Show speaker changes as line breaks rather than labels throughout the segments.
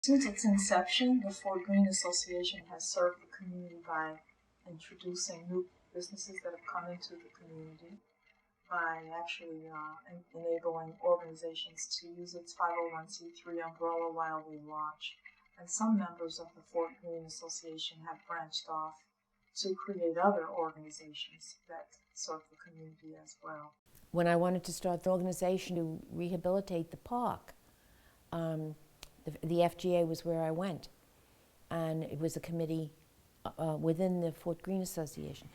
Since its inception, the Fort Greene Association has served the community by introducing new businesses that have come into the community, by actually enabling organizations to use its 501c3 umbrella while we launch. And some members of the Fort Greene Association have branched off to create other organizations that serve the community as well.
When I wanted to start the organization to rehabilitate the park, the FGA was where I went, and it was a committee within the Fort Greene Association.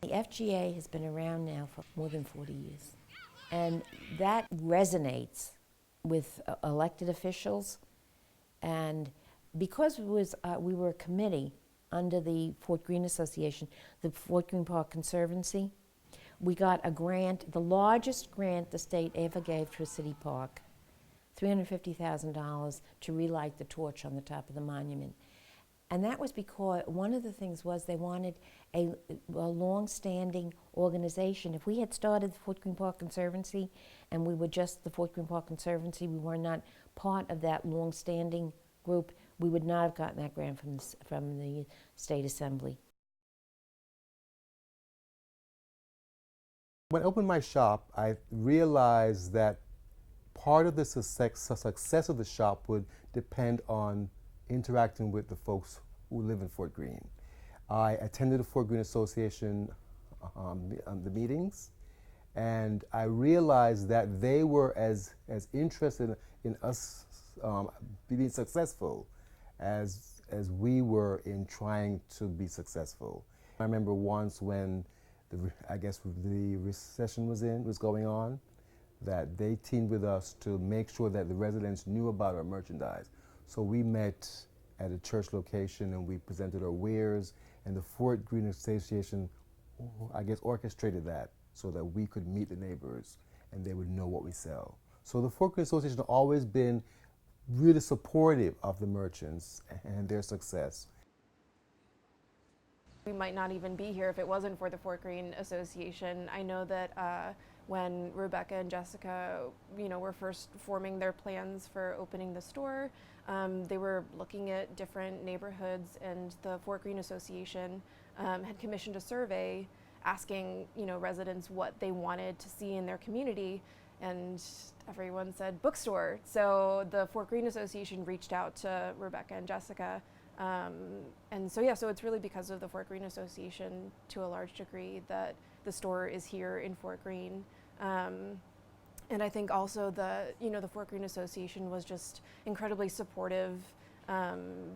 The FGA has been around now for more than 40 years, and that resonates with elected officials. And because we were a committee under the Fort Greene Association, the Fort Greene Park Conservancy, we got a grant, the largest grant the state ever gave to a city park, $350,000 to relight the torch on the top of the monument. And that was because one of the things was they wanted a long-standing organization. If we had started the Fort Greene Park Conservancy and we were just the Fort Greene Park Conservancy, we were not part of that long-standing group, we would not have gotten that grant from the State Assembly.
When I opened my shop, I realized that part of the success of the shop would depend on interacting with the folks who live in Fort Greene. I attended the Fort Greene Association the meetings, and I realized that they were as interested in us being successful as we were in trying to be successful. I remember once when the recession was going on, that they teamed with us to make sure that the residents knew about our merchandise. So we met at a church location and we presented our wares, and the Fort Greene Association, orchestrated that so that we could meet the neighbors and they would know what we sell. So the Fort Greene Association has always been really supportive of the merchants and their success.
We might not even be here if it wasn't for the Fort Greene Association. I know that when Rebecca and Jessica, were first forming their plans for opening the store, they were looking at different neighborhoods, and the Fort Greene Association had commissioned a survey asking, residents what they wanted to see in their community, and everyone said bookstore. So the Fort Greene Association reached out to Rebecca and Jessica. So it's really because of the Fort Greene Association, to a large degree, that the store is here in Fort Greene. And I think also the Fort Greene Association was just incredibly supportive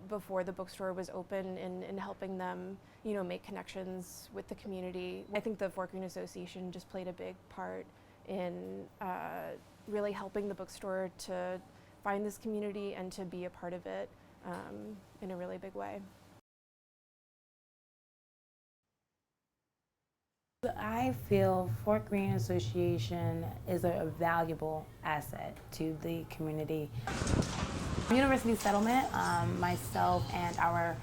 before the bookstore was open in helping them, make connections with the community. I think the Fort Greene Association just played a big part in really helping the bookstore to find this community and to be a part of it in a really big way.
I feel Fort Greene Association is a valuable asset to the community. University Settlement, myself and our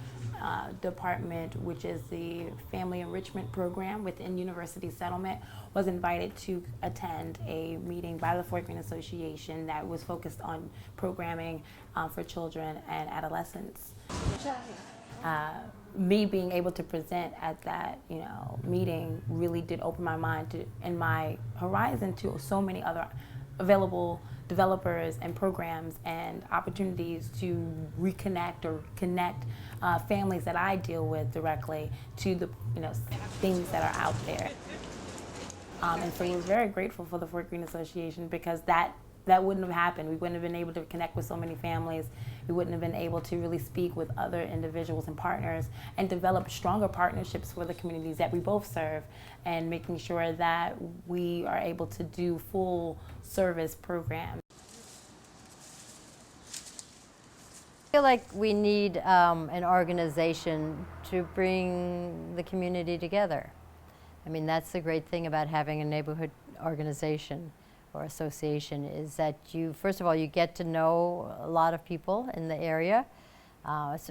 department, which is the Family Enrichment Program within University Settlement, was invited to attend a meeting by the Fort Greene Association that was focused on programming for children and adolescents. Me being able to present at that, meeting really did open my mind and my horizon to so many other available developers and programs and opportunities to reconnect or connect families that I deal with directly to the things that are out there. And so I was very grateful for the Fort Greene Association, because that wouldn't have happened. We wouldn't have been able to connect with so many families. We wouldn't have been able to really speak with other individuals and partners and develop stronger partnerships for the communities that we both serve, and making sure that we are able to do full service programs.
I feel like we need an organization to bring the community together. I mean, that's the great thing about having a neighborhood organization or association, is that first of all, you get to know a lot of people in the area.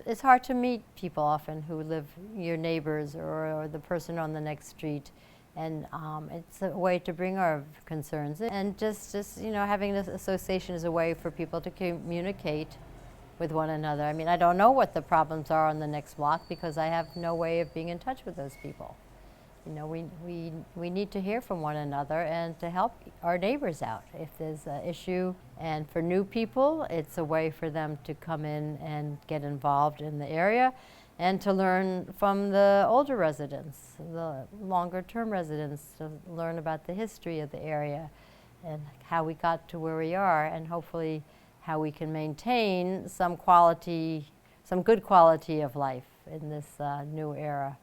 It's hard to meet people often who live your neighbors or the person on the next street, and it's a way to bring our concerns in. And just having this association is a way for people to communicate with one another. I mean, I don't know what the problems are on the next block because I have no way of being in touch with those people. You know, we need to hear from one another and to help our neighbors out if there's an issue. And for new people, it's a way for them to come in and get involved in the area and to learn from the older residents, the longer term residents, to learn about the history of the area and how we got to where we are, and hopefully how we can maintain some quality, some good quality of life in this new era.